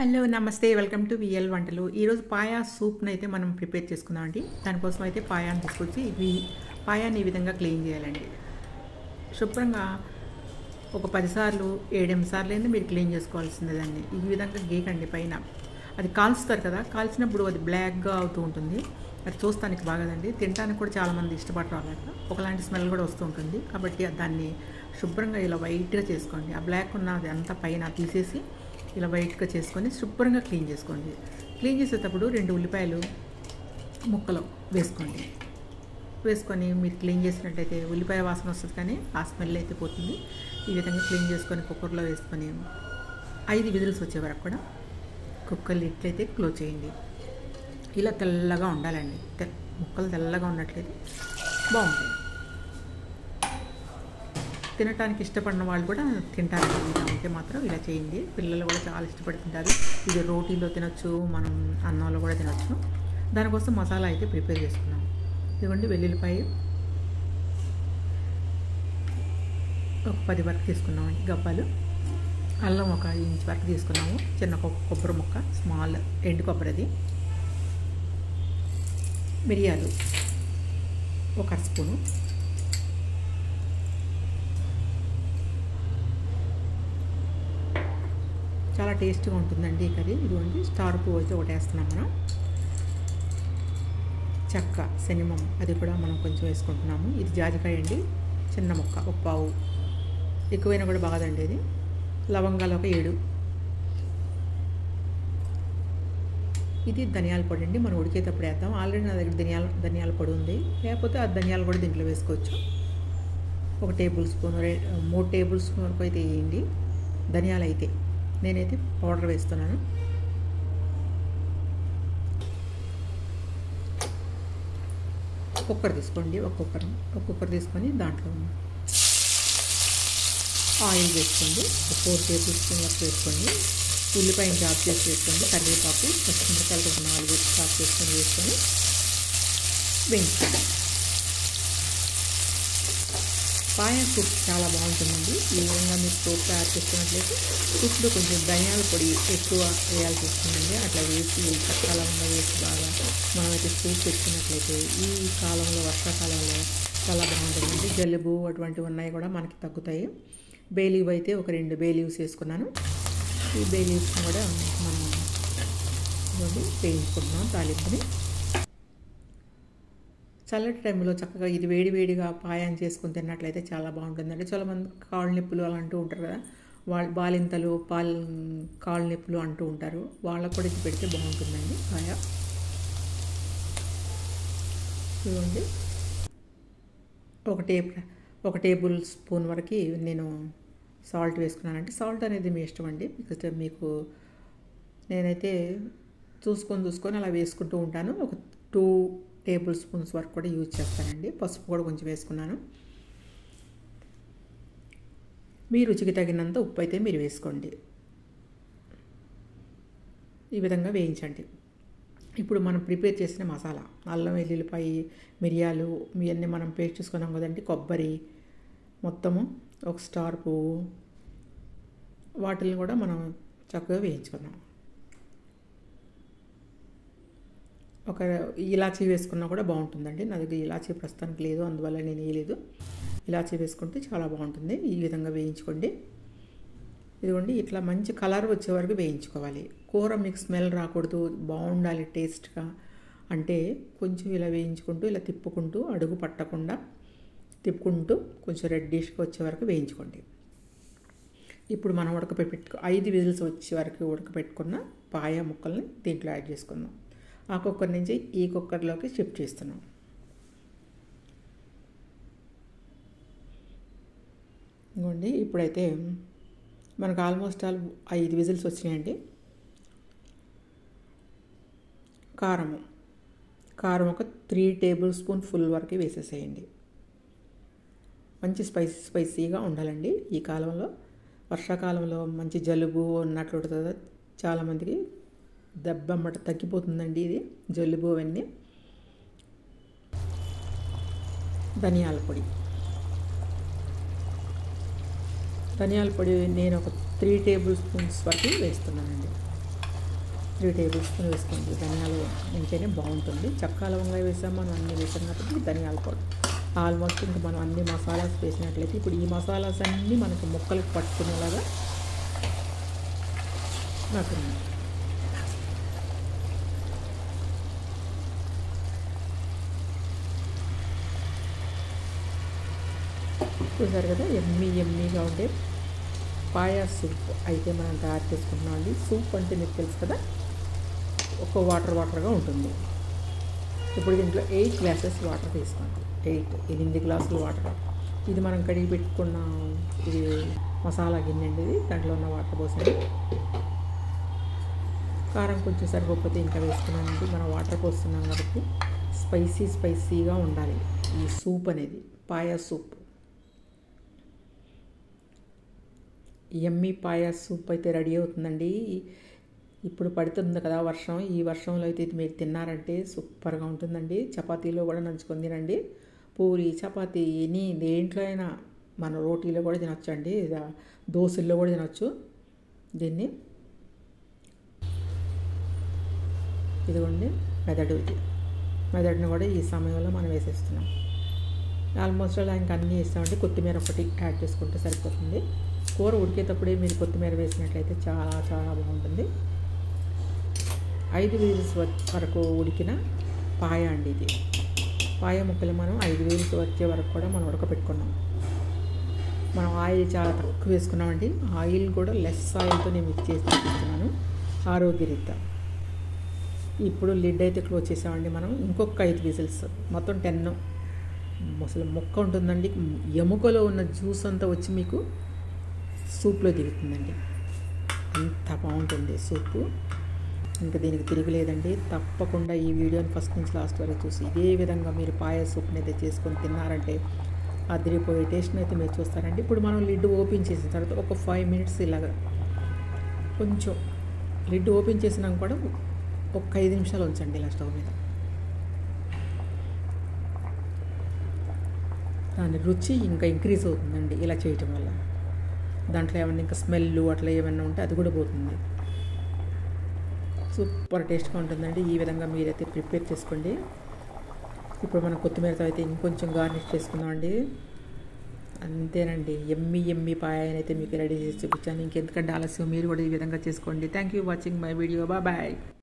Hello నమస్తే welcome to VL వంటలు. ఈరోజు పాయా సూప్ని అయితే మనం ప్రిపేర్ చేసుకుందామండి. దానికోసం అయితే పాయాన్ని తీసుకొచ్చి పాయాన్ని ఈ విధంగా క్లీన్ చేయాలండి. శుభ్రంగా ఒక 10 సార్లు 7-8 సార్లు అయినా మీరు క్లీన్ చేసుకోవాల్సిందే. దాన్ని ఈ విధంగా గీకండి. పైన అది కాల్చుతారు కదా, కాల్చినప్పుడు అది బ్లాక్గా అవుతూ ఉంటుంది. అది చూస్తానికి బాగదండి, తినడానికి కూడా చాలామంది ఇష్టపడరు. అలాగా ఒకలాంటి స్మెల్ కూడా వస్తూ ఉంటుంది. కాబట్టి దాన్ని శుభ్రంగా ఇలా వైట్గా చేసుకోండి. ఆ బ్లాక్ ఉన్నది అంతా పైన తీసేసి ఇలా వైట్గా చేసుకొని శుభ్రంగా క్లీన్ చేసుకోండి. క్లీన్ చేసేటప్పుడు 2 ఉల్లిపాయలు ముక్కలు వేసుకొని మీరు క్లీన్ చేసినట్లయితే ఉల్లిపాయ వాసన వస్తుంది, కానీ ఆ స్మెల్ అయితే పోతుంది. ఈ విధంగా క్లీన్ చేసుకొని కుక్కర్లో వేసుకొని 5 విజిల్స్ వచ్చే వరకు కూడా కుక్కర్ లిడ్ అయితే క్లోజ్ చేయండి. ఇలా తెల్లగా ఉండాలండి. ముక్కలు తెల్లగా ఉన్నట్లయితే బాగుంటుంది. తినడానికి ఇష్టపడిన వాళ్ళు కూడా తింటారు. అంటే మాత్రం ఇలా చేయండి. పిల్లలు కూడా చాలా ఇష్టపడి తింటారు. ఇది రోటీలో తినొచ్చు, మనం అన్నంలో కూడా తినొచ్చు. దానికోసం మసాలా అయితే ప్రిపేర్ చేసుకున్నాం. ఇదిగోండి, వెల్లుల్లిపాయ ఒక 10 వరకు తీసుకున్నామండి గబ్బాలు. అల్లం ఒక ఇంచ్ వరకు తీసుకున్నాము. చిన్న కొబ్బరి ముక్క, స్మాల్ ఎండు కొబ్బరిది. మిరియాలు ఒక 1 స్పూను. చాలా టేస్ట్గా ఉంటుందండి ఈ కర్రీ. ఇదిగోండి, స్టార్ పువ్వు అయితే ఒకటి వేస్తున్నాం మనం. చెక్క శనిమం అది కూడా మనం కొంచెం వేసుకుంటున్నాము. ఇది జాజికాయ అండి, చిన్న ముక్క, ఒక పావు. ఎక్కువైనా కూడా బాగదండి ఇది. లవంగాలు ఒక 7. ఇది ధనియాల పొడి అండి, మనం ఉడికేటప్పుడు వేద్దాం. ఆల్రెడీ నా దగ్గర ధనియాల పొడి ఉంది, లేకపోతే ఆ ధనియాలు కూడా దీంట్లో వేసుకోవచ్చు. 1 టేబుల్ స్పూన్ 3 టేబుల్ స్పూన్ వరకు అయితే వేయండి ధనియాలు అయితే. నేనైతే పౌడర్ వేస్తున్నాను. కుక్కర్ తీసుకోండి, ఒక కుక్కర్ తీసుకొని దాంట్లో ఆయిల్ వేసుకోండి. 4 టేబుల్ స్పూన్ వరకు వేసుకోండి. ఉల్లిపాయని చాప్ చేసి వేసుకోండి. కరివేపాకు, పచ్చిమిరపకాయలు ఒక 4 చాప్ చేసుకొని వేసుకొని వేయించుకోండి. పాయా సూప్ చాలా బాగుంటుందండి. ఈ విధంగా మీరు సూప్ తయారు చేసుకున్నట్లయితే సూప్లో కొంచెం ధనియాల పొడి ఎక్కువ వేయాల్సి వస్తుందండి. అట్లా వేసి చక్కకాలంలో వేసి బాగా మనమైతే సూప్ పెట్టుకున్నట్లయితే ఈ కాలంలో, వర్షాకాలంలో చాలా బాగుంటుందండి. జలుబు అటువంటివి ఉన్నాయి కూడా మనకి తగ్గుతాయి. బే లీవ్ అయితే ఒక 2 బే లీవ్స్ వేసుకున్నాను. ఈ బే లీవ్స్ కూడా మనం వేయించుకుంటున్నాం తాలింపుని. చల్లటి టైంలో చక్కగా ఇది వేడివేడిగా పాయాన్ని చేసుకుని తిన్నట్లయితే చాలా బాగుంటుందండి. చాలామంది కాళ్ళ నొప్పులు అలా అంటూ ఉంటారు కదా, బాలింతలు కాళ్ళ నొప్పులు అంటూ ఉంటారు. వాళ్ళకు కూడా ఇది పెడితే బాగుంటుందండి పాయా. చూడండి, ఒక టేబుల్ స్పూన్ వరకు నేను సాల్ట్ వేసుకున్నానంటే, సాల్ట్ అనేది మీ ఇష్టం అండి. బికాజ్ మీకు నేనైతే చూసుకొని అలా వేసుకుంటూ ఉంటాను. ఒక 2 టేబుల్ స్పూన్స్ వరకు కూడా యూజ్ చేస్తానండి. పసుపు కూడా కొంచెం వేసుకున్నాను. మీ రుచికి తగినంత ఉప్పు అయితే మీరు వేసుకోండి. ఈ విధంగా వేయించండి. ఇప్పుడు మనం ప్రిపేర్ చేసిన మసాలా, అల్లం వెల్లుల్లిపాయ, మిరియాలు ఇవన్నీ మనం పేస్ట్ చేసుకున్నాం కదండి. కొబ్బరి మొత్తము, ఒక స్టార్ పువ్వు, వాటిని కూడా మనం చక్కగా వేయించుకున్నాం. ఒక ఇలాచీ వేసుకున్నా కూడా బాగుంటుందండి. నా దగ్గర ఇలాచీ ప్రస్తుతానికి లేదు, అందువల్ల నేను వేయలేదు. ఇలాచీ వేసుకుంటే చాలా బాగుంటుంది. ఈ విధంగా వేయించుకోండి. ఇదిగోండి, ఇట్లా మంచి కలర్ వచ్చే వరకు వేయించుకోవాలి. కూర మీకు స్మెల్ రాకూడదు, బాగుండాలి టేస్ట్గా అంటే కొంచెం ఇలా వేయించుకుంటూ, ఇలా తిప్పుకుంటూ, అడుగు పట్టకుండా తిప్పుకుంటూ కొంచెం రెడ్డిష్గా వచ్చే వరకు వేయించుకోండి. ఇప్పుడు మనం 5 విజిల్స్ వచ్చే వరకు ఉడకపెట్టుకున్న పాయా ముక్కల్ని దీంట్లో యాడ్ చేసుకుందాం. ఆ కుక్కర్ నుంచి ఈ కుక్కర్లోకి షిఫ్ట్ చేస్తున్నాం. ఇంకోండి, ఇప్పుడైతే మనకు ఆల్మోస్ట్ 5 విజిల్స్ వచ్చినాయండి. కారం ఒక 3 టేబుల్ స్పూన్ ఫుల్ వరకు వేసేసేయండి. మంచి స్పైసీగా ఉండాలండి. ఈ కాలంలో, వర్షాకాలంలో మంచి జలుబు ఉన్నట్లు ఉంటుంది. చాలామందికి దెబ్బమ్మట తగ్గిపోతుందండి ఇది జలుబు అవన్నీ. ధనియాల పొడి నేను ఒక 3 టేబుల్ స్పూన్స్ వరకు వేస్తున్నానండి. 3 టేబుల్ స్పూన్ వేసుకోండి. ధనియాలు ఉంటేనే బాగుంటుంది. చెక్క లవంగా వేసాం, మనం అన్నీ వేసాం కాబట్టి ధనియాల పౌడర్. ఆల్మోస్ట్ ఇంకా మనం అన్ని మసాలాస్ వేసినట్లయితే ఇప్పుడు ఈ మసాలాస్ అన్నీ మనకు ముక్కలకు పట్టుకునేలాగా నాకు చూసారు కదా, ఎమ్మీగా ఉండే పాయా సూప్ అయితే మనం తయారు చేసుకుంటున్నాం అండి. సూప్ అంటే మీకు తెలుసు కదా, ఒక వాటర్గా ఉంటుంది. ఇప్పుడు దీంట్లో 8 గ్లాసెస్ వాటర్ తీసుకోండి. 8 గ్లాసులు వాటర్. ఇది మనం కడిగి పెట్టుకున్న ఇది మసాలా గిన్నె అండి. ఇది దాంట్లో ఉన్న వాటర్ పోసండి. కారం కొంచెం సరిపోతే ఇంకా వేసుకున్నామండి. మనం వాటర్ పోస్తున్నాం కాబట్టి స్పైసీగా ఉండాలి ఈ సూప్ అనేది. పాయా సూప్, యమ్మీ పాయా సూప్ అయితే రెడీ అవుతుందండి. ఇప్పుడు పడుతుంది కదా వర్షం, ఈ వర్షంలో అయితే ఇది మీరు తిన్నారంటే సూపర్గా ఉంటుందండి. చపాతీలో కూడా నంచుకొని తినండి. పూరి, చపాతీ దేంట్లో అయినా, మన రోటీలో కూడా తినొచ్చు అండి, దోశల్లో కూడా తినొచ్చు దీన్ని. ఇదిగోండి మెదడుని కూడా ఈ సమయంలో మనం వేసేస్తున్నాం. ఆల్మోస్ట్ అలా ఇంకా అన్నీ వేస్తామంటే కొత్తిమీర ఒకటి యాడ్ చేసుకుంటే సరిపోతుంది. కూర ఉడికేటప్పుడే మీరు కొత్తిమీర వేసినట్లయితే చాలా బాగుంటుంది. 5 విజిల్స్ వరకు ఉడికిన పాయ అండి ఇది. పాయ ముక్కలు మనం 5 విజిల్స్ వచ్చే వరకు కూడా మనం ఉడకపెట్టుకున్నాం. మనం ఆయిల్ చాలా తక్కువ వేసుకున్నామండి. ఆయిల్ కూడా లెస్ ఆయిల్తో నేను మిక్స్ చేసి తీసుకున్నాను ఆరోగ్యరీత్యా. ఇప్పుడు లిడ్ అయితే క్లోజ్ చేసామండి మనం. ఇంకొక 5 విజిల్స్, మొత్తం 10. అసలు ముక్క ఉంటుందండి, ఎముకలో ఉన్న జ్యూస్ అంతా వచ్చి మీకు సూప్లో దిగుతుందండి. అంత బాగుంటుంది సూపు. ఇంకా దీనికి తిరగలేదండి. తప్పకుండా ఈ వీడియోని ఫస్ట్ నుంచి లాస్ట్ వరకు చూసి ఇదే విధంగా మీరు పాయ సూప్ని అయితే చేసుకొని తిన్నారంటే అదిరిపోయే టేస్ట్ని అయితే మీరు చూస్తారండి. ఇప్పుడు మనం లిడ్ ఓపెన్ చేసిన తర్వాత ఒక 5 మినిట్స్ ఇలాగా కొంచెం లిడ్ ఓపెన్ చేసినాక కూడా ఒక 5 నిమిషాలు ఉంచండి ఇలా స్టవ్ మీద. దాని రుచి ఇంకా ఇంక్రీజ్ అవుతుందండి ఇలా చేయటం వల్ల. దాంట్లో ఏమన్నా ఇంకా స్మెల్ అట్లా ఏమన్నా ఉంటే అది కూడా పోతుంది. సూపర్ టేస్ట్గా ఉంటుందండి. ఈ విధంగా మీరైతే ప్రిపేర్ చేసుకోండి. ఇప్పుడు మనం కొత్తిమీరతో అయితే ఇంకొంచెం గార్నిష్ చేసుకుందామండి. అంతేనండి, యమ్మీ పాయ అయితే మీకు రెడీ చేసి చూపించాను. ఇంకెందుకంటే ఆలస్యం, మీరు కూడా ఈ విధంగా చేసుకోండి. Thank you watching my video. Bye.